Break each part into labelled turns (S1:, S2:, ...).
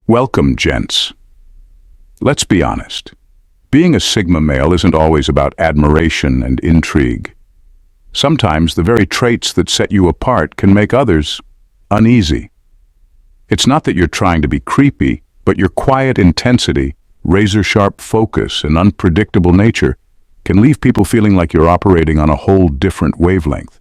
S1: Welcome, gents. Let's be honest. Being a Sigma male isn't always about admiration and intrigue. Sometimes the very traits that set you apart can make others uneasy. It's not that you're trying to be creepy, but your quiet intensity, razor-sharp focus, and unpredictable nature can leave people feeling like you're operating on a whole different wavelength.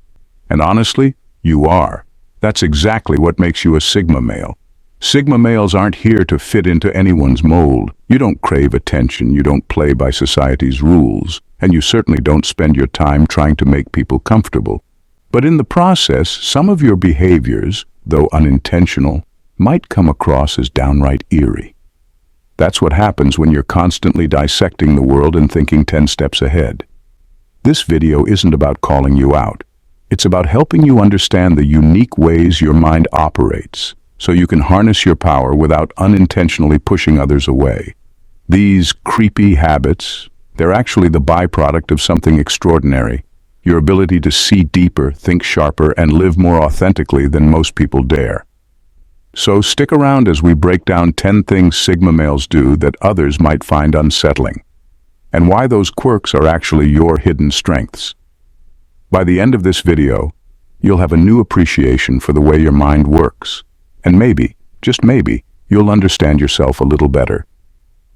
S1: And honestly, you are. That's exactly what makes you a Sigma male. Sigma males aren't here to fit into anyone's mold. You don't crave attention, you don't play by society's rules, and you certainly don't spend your time trying to make people comfortable. But in the process, some of your behaviors, though unintentional, might come across as downright eerie. That's what happens when you're constantly dissecting the world and thinking 10 steps ahead. This video isn't about calling you out. It's about helping you understand the unique ways your mind operates, so you can harness your power without unintentionally pushing others away. These creepy habits, they're actually the byproduct of something extraordinary, your ability to see deeper, think sharper, and live more authentically than most people dare. So stick around as we break down 10 things Sigma males do that others might find unsettling, and why those quirks are actually your hidden strengths. By the end of this video, you'll have a new appreciation for the way your mind works, and maybe, just maybe, you'll understand yourself a little better.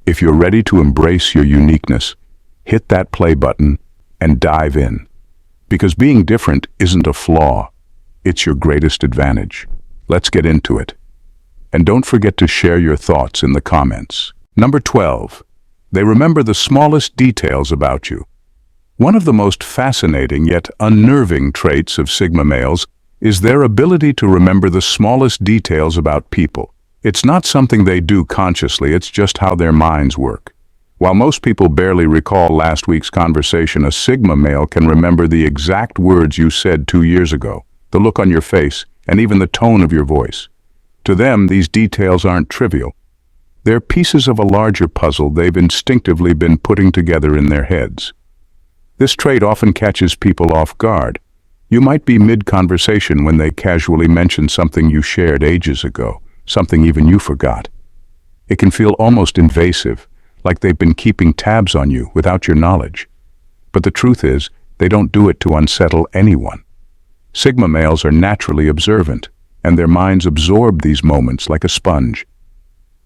S1: If you're ready to embrace your uniqueness, hit that play button and dive in. Because being different isn't a flaw, it's your greatest advantage. Let's get into it. And don't forget to share your thoughts in the comments. Number 12. They remember the smallest details about you. One of the most fascinating yet unnerving traits of Sigma males is their ability to remember the smallest details about people. It's not something they do consciously, it's just how their minds work. While most people barely recall last week's conversation, a Sigma male can remember the exact words you said 2 years ago, the look on your face, and even the tone of your voice. To them, these details aren't trivial. They're pieces of a larger puzzle they've instinctively been putting together in their heads. This trait often catches people off guard. You might be mid-conversation when they casually mention something you shared ages ago, something even you forgot. It can feel almost invasive, like they've been keeping tabs on you without your knowledge. But the truth is, they don't do it to unsettle anyone. Sigma males are naturally observant, and their minds absorb these moments like a sponge.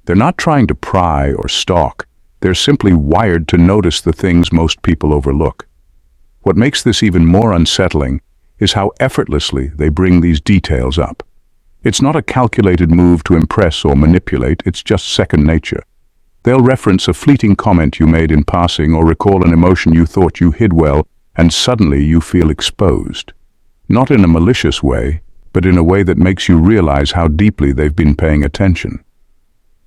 S1: They're not trying to pry or stalk. They're simply wired to notice the things most people overlook. What makes this even more unsettling is how effortlessly they bring these details up. It's not a calculated move to impress or manipulate, it's just second nature. They'll reference a fleeting comment you made in passing or recall an emotion you thought you hid well, and suddenly you feel exposed. Not in a malicious way, but in a way that makes you realize how deeply they've been paying attention.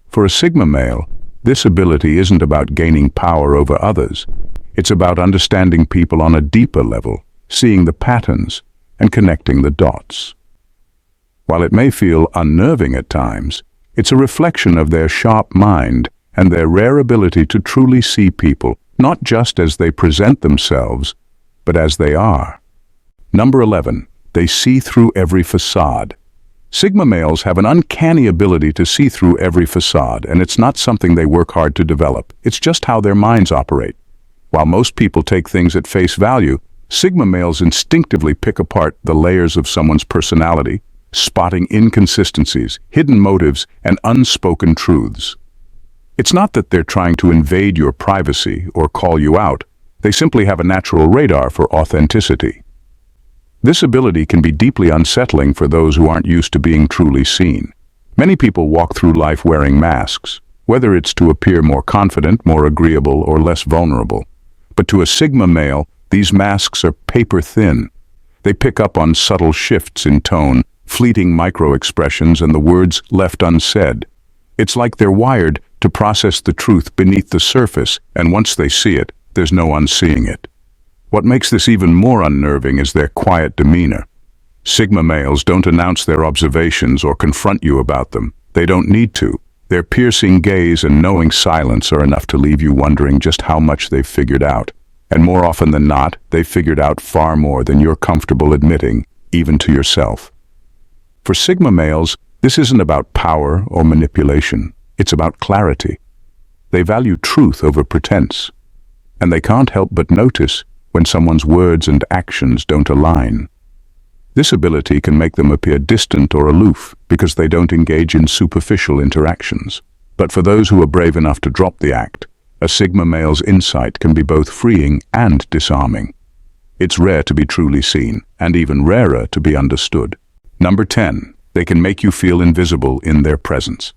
S1: For a Sigma male, this ability isn't about gaining power over others. It's about understanding people on a deeper level, seeing the patterns, and connecting the dots. While it may feel unnerving at times, it's a reflection of their sharp mind and their rare ability to truly see people, not just as they present themselves, but as they are. Number 11. They see through every facade. Sigma males have an uncanny ability to see through every facade, and it's not something they work hard to develop. It's just how their minds operate. While most people take things at face value, Sigma males instinctively pick apart the layers of someone's personality, spotting inconsistencies, hidden motives, and unspoken truths. It's not that they're trying to invade your privacy or call you out. They simply have a natural radar for authenticity. This ability can be deeply unsettling for those who aren't used to being truly seen. Many people walk through life wearing masks, whether it's to appear more confident, more agreeable, or less vulnerable. But to a Sigma male, these masks are paper thin. They pick up on subtle shifts in tone, fleeting micro-expressions, and the words left unsaid. It's like they're wired to process the truth beneath the surface, and once they see it, there's no unseeing it. What makes this even more unnerving is their quiet demeanor. Sigma males don't announce their observations or confront you about them. They don't need to. Their piercing gaze and knowing silence are enough to leave you wondering just how much they've figured out. And more often than not, they've figured out far more than you're comfortable admitting, even to yourself. For Sigma males, this isn't about power or manipulation. It's about clarity. They value truth over pretense, and they can't help but notice when someone's words and actions don't align. This ability can make them appear distant or aloof because they don't engage in superficial interactions. But for those who are brave enough to drop the act, a Sigma male's insight can be both freeing and disarming. It's rare to be truly seen, and even rarer to be understood. Number 10. They can make you feel invisible in their presence.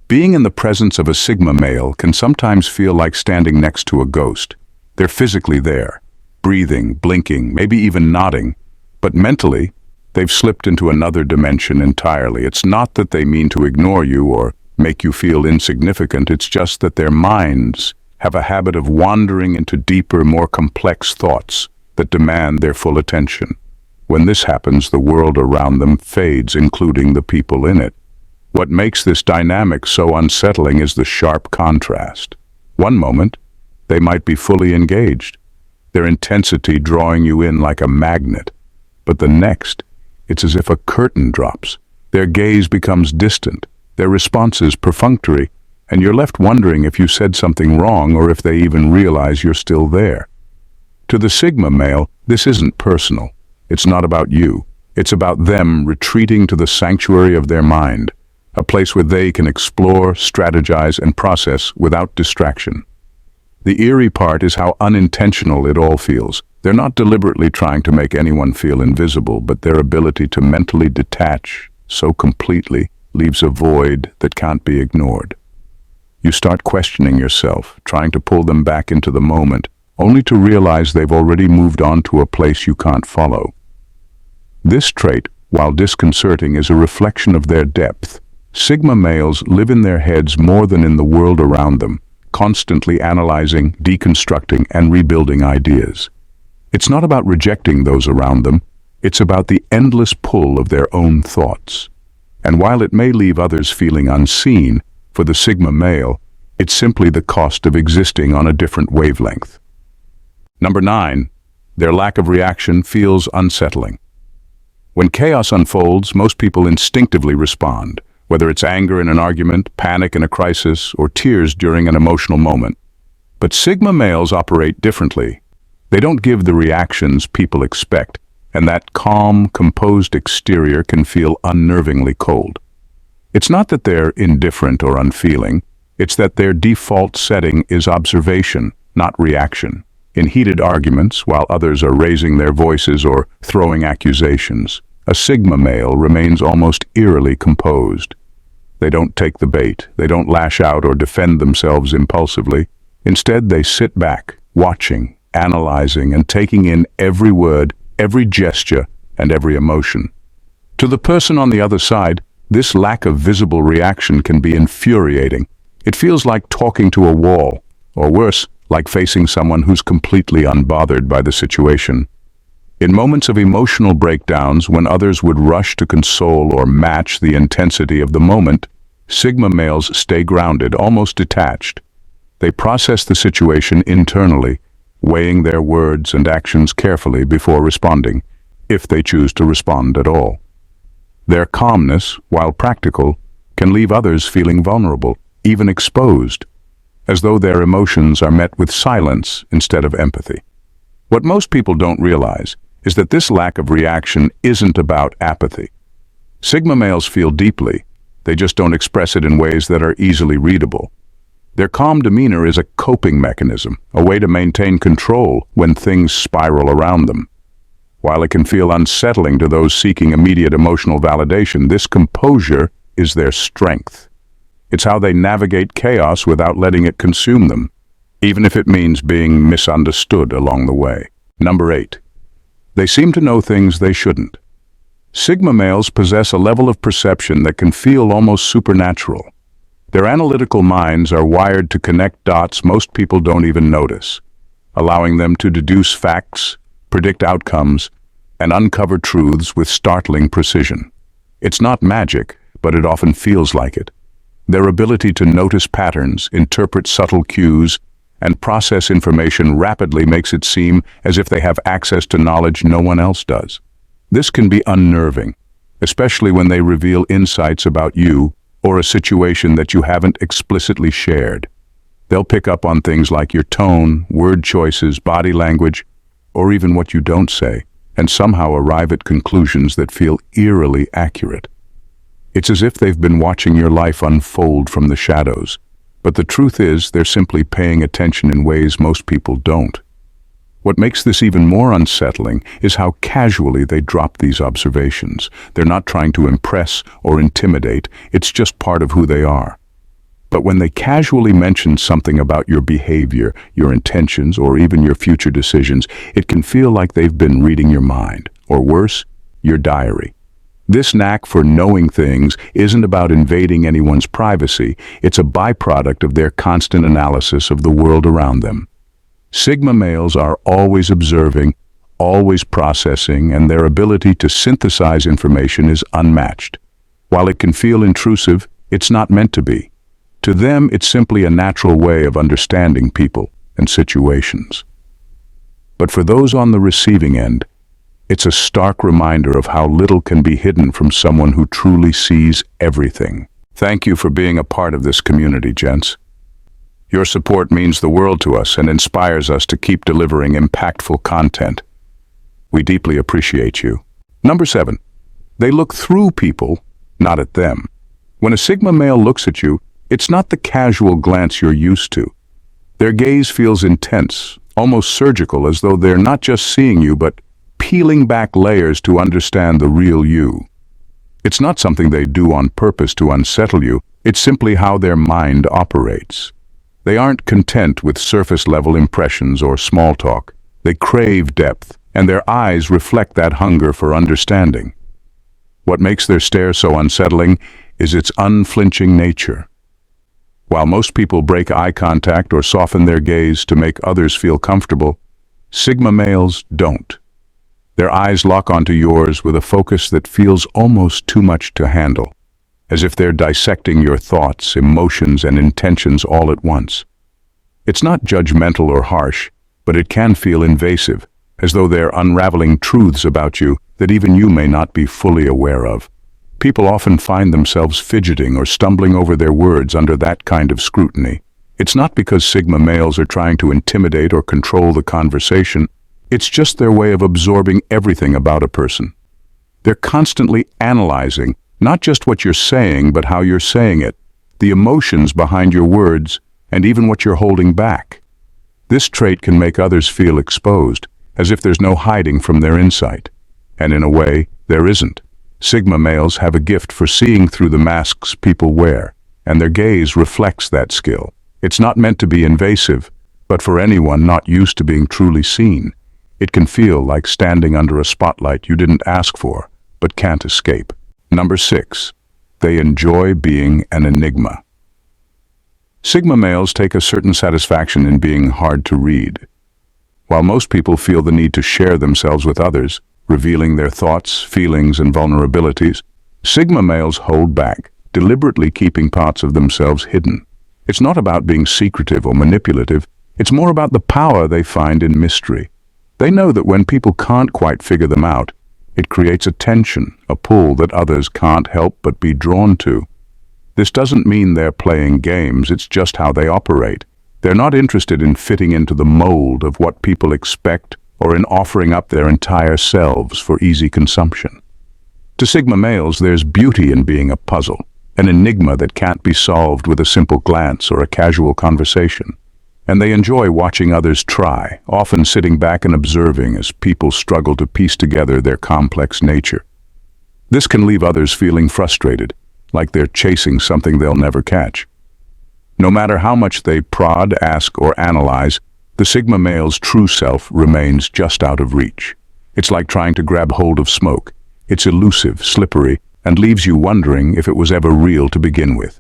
S1: Being in the presence of a Sigma male can sometimes feel like standing next to a ghost. They're physically there, breathing, blinking, maybe even nodding, but mentally, they've slipped into another dimension entirely. It's not that they mean to ignore you or make you feel insignificant, it's just that their minds have a habit of wandering into deeper, more complex thoughts that demand their full attention. When this happens, the world around them fades, including the people in it. What makes this dynamic so unsettling is the sharp contrast. One moment, they might be fully engaged, their intensity drawing you in like a magnet. But the next, it's as if a curtain drops. Their gaze becomes distant, their responses perfunctory, and you're left wondering if you said something wrong or if they even realize you're still there. To the Sigma male, this isn't personal. It's not about you. It's about them retreating to the sanctuary of their mind, a place where they can explore, strategize, and process without distraction. The eerie part is how unintentional it all feels. They're not deliberately trying to make anyone feel invisible, but their ability to mentally detach so completely leaves a void that can't be ignored. You start questioning yourself, trying to pull them back into the moment, only to realize they've already moved on to a place you can't follow. This trait, while disconcerting, is a reflection of their depth. Sigma males live in their heads more than in the world around them, constantly analyzing, deconstructing, and rebuilding ideas. It's not about rejecting those around them, it's about the endless pull of their own thoughts. And while it may leave others feeling unseen, for the Sigma male, it's simply the cost of existing on a different wavelength. Number 9. Their lack of reaction feels unsettling. When chaos unfolds, most people instinctively respond, whether it's anger in an argument, panic in a crisis, or tears during an emotional moment. But Sigma males operate differently. They don't give the reactions people expect, and that calm, composed exterior can feel unnervingly cold. It's not that they're indifferent or unfeeling, it's that their default setting is observation, not reaction. In heated arguments, while others are raising their voices or throwing accusations, a Sigma male remains almost eerily composed. They don't take the bait, they don't lash out or defend themselves impulsively. Instead, they sit back, watching, analyzing, and taking in every word, every gesture, and every emotion. To the person on the other side, this lack of visible reaction can be infuriating. It feels like talking to a wall, or worse, like facing someone who's completely unbothered by the situation. In moments of emotional breakdowns, when others would rush to console or match the intensity of the moment, Sigma males stay grounded, almost detached. They process the situation internally, weighing their words and actions carefully before responding, if they choose to respond at all. Their calmness, while practical, can leave others feeling vulnerable, even exposed, as though their emotions are met with silence instead of empathy. What most people don't realize is that this lack of reaction isn't about apathy. Sigma males feel deeply, they just don't express it in ways that are easily readable. Their calm demeanor is a coping mechanism, a way to maintain control when things spiral around them. While it can feel unsettling to those seeking immediate emotional validation, this composure is their strength. It's how they navigate chaos without letting it consume them, even if it means being misunderstood along the way. Number 8. They seem to know things they shouldn't. Sigma males possess a level of perception that can feel almost supernatural. Their analytical minds are wired to connect dots most people don't even notice, allowing them to deduce facts, predict outcomes, and uncover truths with startling precision. It's not magic, but it often feels like it. Their ability to notice patterns, interpret subtle cues, and process information rapidly makes it seem as if they have access to knowledge no one else does. This can be unnerving, especially when they reveal insights about you or a situation that you haven't explicitly shared. They'll pick up on things like your tone, word choices, body language, or even what you don't say, and somehow arrive at conclusions that feel eerily accurate. It's as if they've been watching your life unfold from the shadows, but the truth is they're simply paying attention in ways most people don't. What makes this even more unsettling is how casually they drop these observations. They're not trying to impress or intimidate, it's just part of who they are. But when they casually mention something about your behavior, your intentions, or even your future decisions, it can feel like they've been reading your mind, or worse, your diary. This knack for knowing things isn't about invading anyone's privacy, it's a byproduct of their constant analysis of the world around them. Sigma males are always observing, always processing, and their ability to synthesize information is unmatched. While it can feel intrusive, it's not meant to be. To them, it's simply a natural way of understanding people and situations. But for those on the receiving end, it's a stark reminder of how little can be hidden from someone who truly sees everything. Thank you for being a part of this community, gents. Your support means the world to us and inspires us to keep delivering impactful content. We deeply appreciate you. Number 7. They look through people, not at them. When a Sigma male looks at you, it's not the casual glance you're used to. Their gaze feels intense, almost surgical, as though they're not just seeing you, but peeling back layers to understand the real you. It's not something they do on purpose to unsettle you, it's simply how their mind operates. They aren't content with surface-level impressions or small talk. They crave depth, and their eyes reflect that hunger for understanding. What makes their stare so unsettling is its unflinching nature. While most people break eye contact or soften their gaze to make others feel comfortable, Sigma males don't. Their eyes lock onto yours with a focus that feels almost too much to handle, as if they're dissecting your thoughts, emotions, and intentions all at once. It's not judgmental or harsh, but it can feel invasive, as though they're unraveling truths about you that even you may not be fully aware of. People often find themselves fidgeting or stumbling over their words under that kind of scrutiny. It's not because Sigma males are trying to intimidate or control the conversation, it's just their way of absorbing everything about a person. They're constantly analyzing not just what you're saying, but how you're saying it, the emotions behind your words, and even what you're holding back. This trait can make others feel exposed, as if there's no hiding from their insight. And in a way, there isn't. Sigma males have a gift for seeing through the masks people wear, and their gaze reflects that skill. It's not meant to be invasive, but for anyone not used to being truly seen, it can feel like standing under a spotlight you didn't ask for, but can't escape. Number 6. They enjoy being an enigma. Sigma males take a certain satisfaction in being hard to read. While most people feel the need to share themselves with others, revealing their thoughts, feelings, and vulnerabilities, Sigma males hold back, deliberately keeping parts of themselves hidden. It's not about being secretive or manipulative, it's more about the power they find in mystery. They know that when people can't quite figure them out, it creates a tension, a pull that others can't help but be drawn to. This doesn't mean they're playing games, it's just how they operate. They're not interested in fitting into the mold of what people expect or in offering up their entire selves for easy consumption. To Sigma males, there's beauty in being a puzzle, an enigma that can't be solved with a simple glance or a casual conversation. And they enjoy watching others try, often sitting back and observing as people struggle to piece together their complex nature. This can leave others feeling frustrated, like they're chasing something they'll never catch. No matter how much they prod, ask, or analyze, the Sigma male's true self remains just out of reach. It's like trying to grab hold of smoke. It's elusive, slippery, and leaves you wondering if it was ever real to begin with.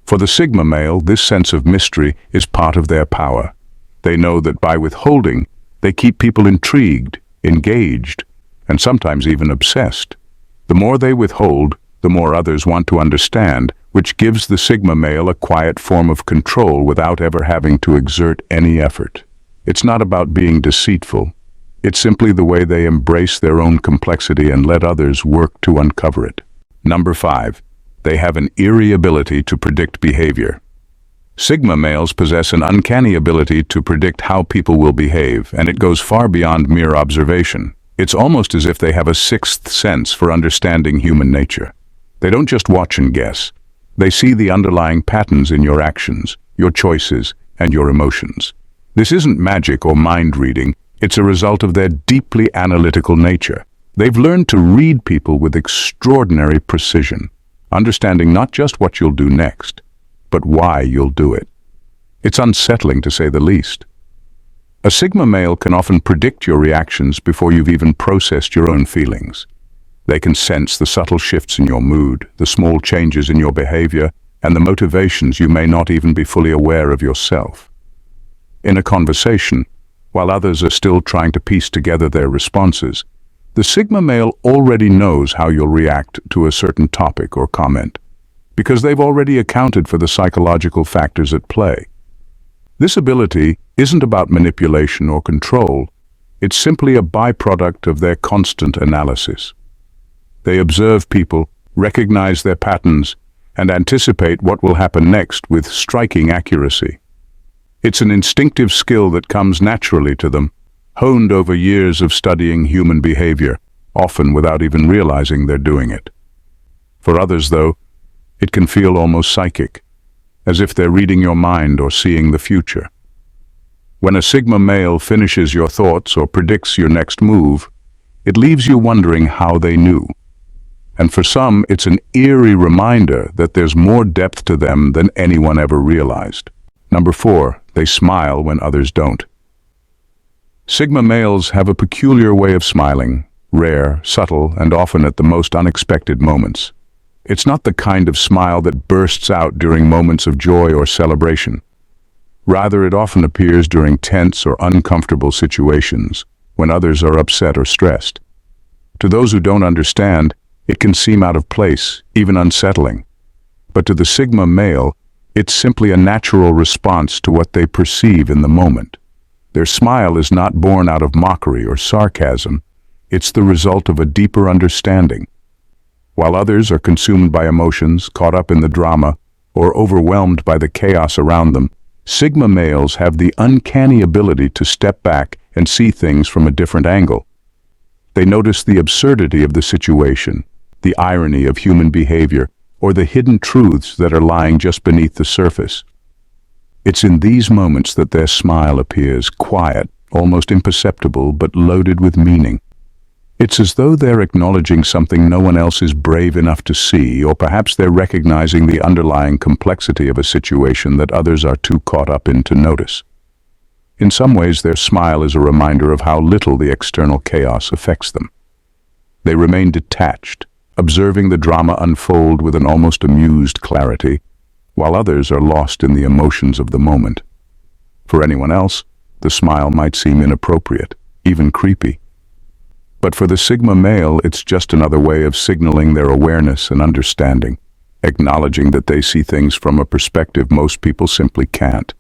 S1: For the Sigma male, this sense of mystery is part of their power. They know that by withholding, they keep people intrigued, engaged, and sometimes even obsessed. The more they withhold, the more others want to understand, which gives the Sigma male a quiet form of control without ever having to exert any effort. It's not about being deceitful. It's simply the way they embrace their own complexity and let others work to uncover it. Number 5. They have an eerie ability to predict behavior. Sigma males possess an uncanny ability to predict how people will behave, and it goes far beyond mere observation. It's almost as if they have a sixth sense for understanding human nature. They don't just watch and guess. They see the underlying patterns in your actions, your choices, and your emotions. This isn't magic or mind reading. It's a result of their deeply analytical nature. They've learned to read people with extraordinary precision, understanding not just what you'll do next, but why you'll do it. It's unsettling, to say the least. A Sigma male can often predict your reactions before you've even processed your own feelings. They can sense the subtle shifts in your mood, the small changes in your behavior, and the motivations you may not even be fully aware of yourself. In a conversation, while others are still trying to piece together their responses, the Sigma male already knows how you'll react to a certain topic or comment, because they've already accounted for the psychological factors at play. This ability isn't about manipulation or control. It's simply a byproduct of their constant analysis. They observe people, recognize their patterns, and anticipate what will happen next with striking accuracy. It's an instinctive skill that comes naturally to them, honed over years of studying human behavior, often without even realizing they're doing it. For others, though, it can feel almost psychic, as if they're reading your mind or seeing the future. When a Sigma male finishes your thoughts or predicts your next move, it leaves you wondering how they knew. And for some, it's an eerie reminder that there's more depth to them than anyone ever realized. Number 4, they smile when others don't. Sigma males have a peculiar way of smiling, rare, subtle, and often at the most unexpected moments. It's not the kind of smile that bursts out during moments of joy or celebration. Rather, it often appears during tense or uncomfortable situations, when others are upset or stressed. To those who don't understand, it can seem out of place, even unsettling. But to the Sigma male, it's simply a natural response to what they perceive in the moment. Their smile is not born out of mockery or sarcasm. It's the result of a deeper understanding. While others are consumed by emotions, caught up in the drama, or overwhelmed by the chaos around them, Sigma males have the uncanny ability to step back and see things from a different angle. They notice the absurdity of the situation, the irony of human behavior, or the hidden truths that are lying just beneath the surface. It's in these moments that their smile appears, quiet, almost imperceptible, but loaded with meaning. It's as though they're acknowledging something no one else is brave enough to see, or perhaps they're recognizing the underlying complexity of a situation that others are too caught up in to notice. In some ways, their smile is a reminder of how little the external chaos affects them. They remain detached, observing the drama unfold with an almost amused clarity, while others are lost in the emotions of the moment. For anyone else, the smile might seem inappropriate, even creepy. But for the Sigma male, it's just another way of signaling their awareness and understanding, acknowledging that they see things from a perspective most people simply can't.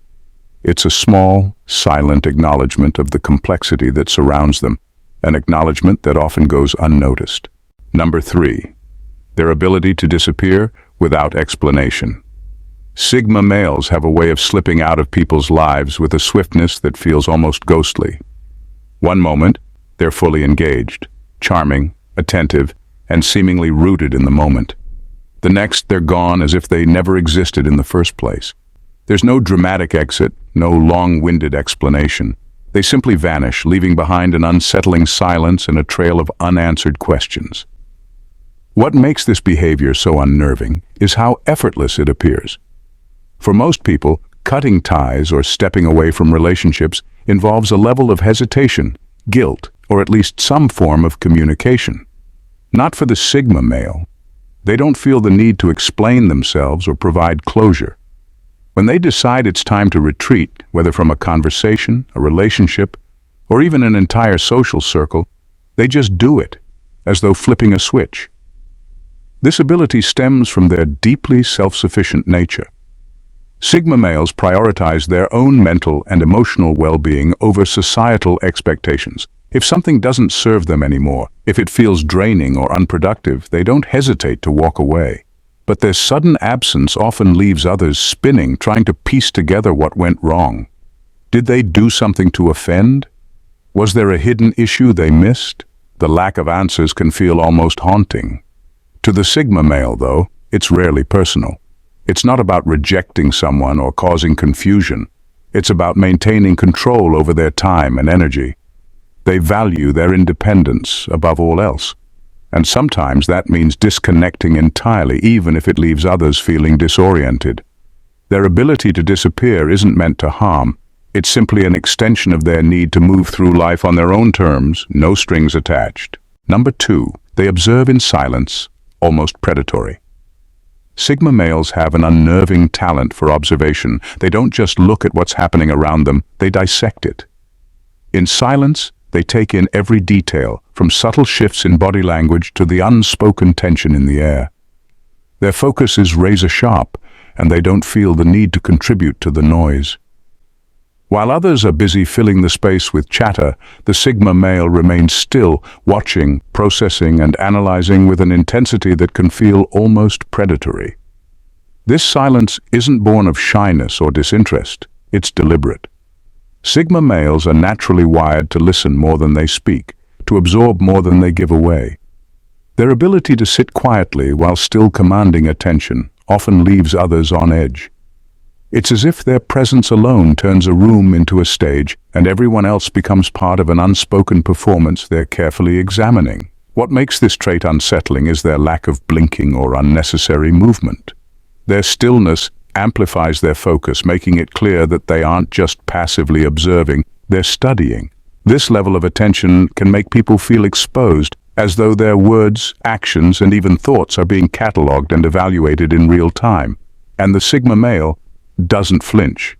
S1: It's a small, silent acknowledgement of the complexity that surrounds them, an acknowledgement that often goes unnoticed. Number 3, their ability to disappear without explanation. Sigma males have a way of slipping out of people's lives with a swiftness that feels almost ghostly. One moment, they're fully engaged, charming, attentive, and seemingly rooted in the moment. The next, they're gone as if they never existed in the first place. There's no dramatic exit, no long-winded explanation. They simply vanish, leaving behind an unsettling silence and a trail of unanswered questions. What makes this behavior so unnerving is how effortless it appears. For most people, cutting ties or stepping away from relationships involves a level of hesitation, guilt, or at least some form of communication. Not for the Sigma male. They don't feel the need to explain themselves or provide closure. When they decide it's time to retreat, whether from a conversation, a relationship, or even an entire social circle, they just do it, as though flipping a switch. This ability stems from their deeply self-sufficient nature. Sigma males prioritize their own mental and emotional well-being over societal expectations. If something doesn't serve them anymore, if it feels draining or unproductive, they don't hesitate to walk away. but their sudden absence often leaves others spinning, trying to piece together what went wrong. Did they do something to offend? Was there a hidden issue they missed? The lack of answers can feel almost haunting. To the Sigma male, though, it's rarely personal. It's not about rejecting someone or causing confusion. It's about maintaining control over their time and energy. They value their independence above all else. And sometimes that means disconnecting entirely, even if it leaves others feeling disoriented. Their ability to disappear isn't meant to harm. It's simply an extension of their need to move through life on their own terms, no strings attached. Number 2, they observe in silence, almost predatory. Sigma males have an unnerving talent for observation. They don't just look at what's happening around them, they dissect it. In silence, they take in every detail, from subtle shifts in body language to the unspoken tension in the air. Their focus is razor-sharp, and they don't feel the need to contribute to the noise. While others are busy filling the space with chatter, the Sigma male remains still, watching, processing, and analyzing with an intensity that can feel almost predatory. This silence isn't born of shyness or disinterest, it's deliberate. Sigma males are naturally wired to listen more than they speak, to absorb more than they give away. Their ability to sit quietly while still commanding attention often leaves others on edge. It's as if their presence alone turns a room into a stage, and everyone else becomes part of an unspoken performance they're carefully examining. What makes this trait unsettling is their lack of blinking or unnecessary movement. Their stillness amplifies their focus, making it clear that they aren't just passively observing, they're studying. This level of attention can make people feel exposed, as though their words, actions, and even thoughts are being catalogued and evaluated in real time. And the Sigma male doesn't flinch.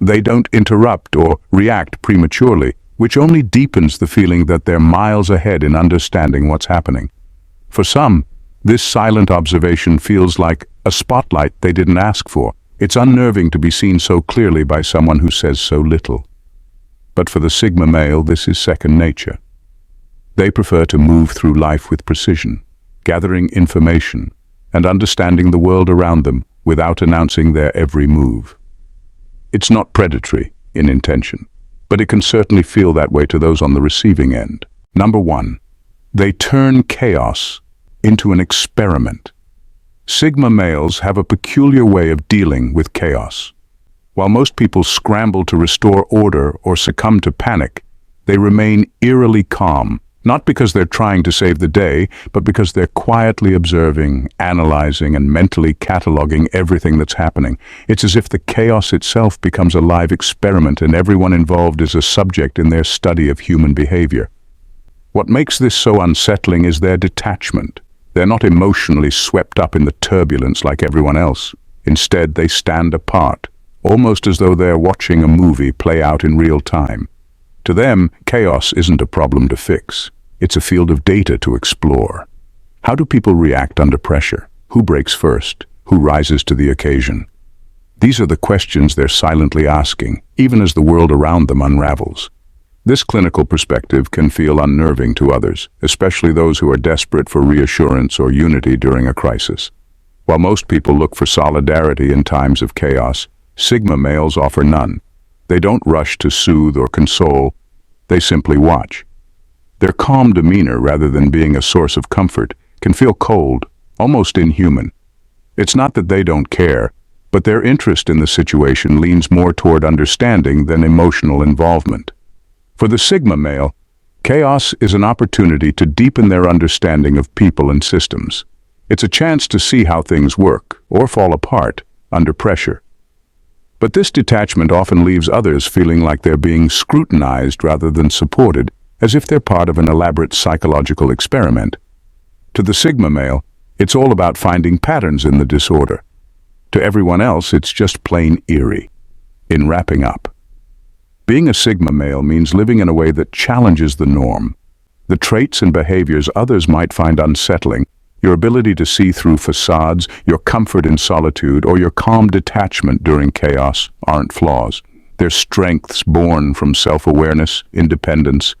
S1: They don't interrupt or react prematurely, which only deepens the feeling that they're miles ahead in understanding what's happening. For some, this silent observation feels like a spotlight they didn't ask for. It's unnerving to be seen so clearly by someone who says so little. But for the Sigma male, this is second nature. They prefer to move through life with precision, gathering information and understanding the world around them without announcing their every move. It's not predatory in intention, but it can certainly feel that way to those on the receiving end. Number 1, they turn chaos into an experiment. Sigma males have a peculiar way of dealing with chaos. While most people scramble to restore order or succumb to panic, they remain eerily calm, not because they're trying to save the day, but because they're quietly observing, analyzing, and mentally cataloging everything that's happening. It's as if the chaos itself becomes a live experiment and everyone involved is a subject in their study of human behavior. What makes this so unsettling is their detachment. They're not emotionally swept up in the turbulence like everyone else. Instead, they stand apart, almost as though they're watching a movie play out in real time. To them, chaos isn't a problem to fix. It's a field of data to explore. How do people react under pressure? Who breaks first? Who rises to the occasion? These are the questions they're silently asking, even as the world around them unravels. This clinical perspective can feel unnerving to others, especially those who are desperate for reassurance or unity during a crisis. While most people look for solidarity in times of chaos, Sigma males offer none. They don't rush to soothe or console, they simply watch. Their calm demeanor, rather than being a source of comfort, can feel cold, almost inhuman. It's not that they don't care, but their interest in the situation leans more toward understanding than emotional involvement. For the Sigma male, chaos is an opportunity to deepen their understanding of people and systems. It's a chance to see how things work, or fall apart, under pressure. But this detachment often leaves others feeling like they're being scrutinized rather than supported, as if they're part of an elaborate psychological experiment. To the Sigma male, it's all about finding patterns in the disorder. To everyone else, it's just plain eerie. In wrapping up, being a Sigma male means living in a way that challenges the norm. The traits and behaviors others might find unsettling, your ability to see through facades, your comfort in solitude, or your calm detachment during chaos aren't flaws. They're strengths born from self-awareness, independence,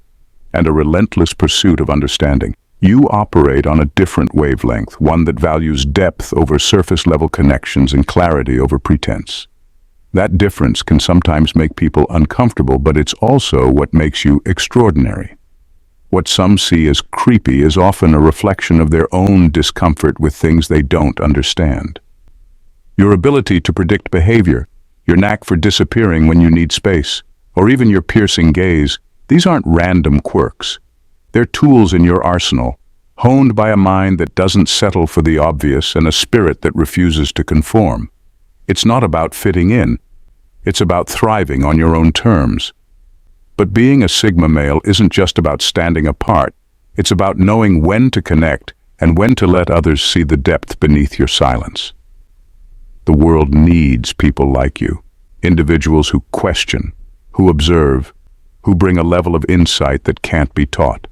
S1: and a relentless pursuit of understanding. You operate on a different wavelength, one that values depth over surface-level connections and clarity over pretense. That difference can sometimes make people uncomfortable, but it's also what makes you extraordinary. What some see as creepy is often a reflection of their own discomfort with things they don't understand. Your ability to predict behavior, your knack for disappearing when you need space, or even your piercing gaze, these aren't random quirks. They're tools in your arsenal, honed by a mind that doesn't settle for the obvious and a spirit that refuses to conform. It's not about fitting in. It's about thriving on your own terms. But being a Sigma male isn't just about standing apart. It's about knowing when to connect and when to let others see the depth beneath your silence. The world needs people like you, individuals who question, who observe, who bring a level of insight that can't be taught.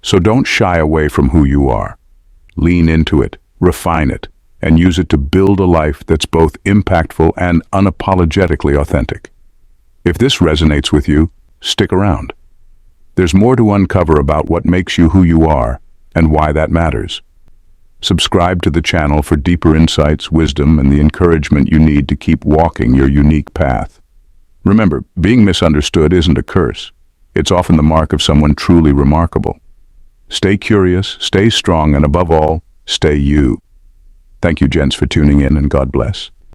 S1: So don't shy away from who you are. Lean into it, refine it, and use it to build a life that's both impactful and unapologetically authentic. If this resonates with you, stick around. There's more to uncover about what makes you who you are and why that matters. Subscribe to the channel for deeper insights, wisdom, and the encouragement you need to keep walking your unique path. Remember, being misunderstood isn't a curse. It's often the mark of someone truly remarkable. Stay curious, stay strong, and above all, stay you. Thank you, gents, for tuning in, and God bless.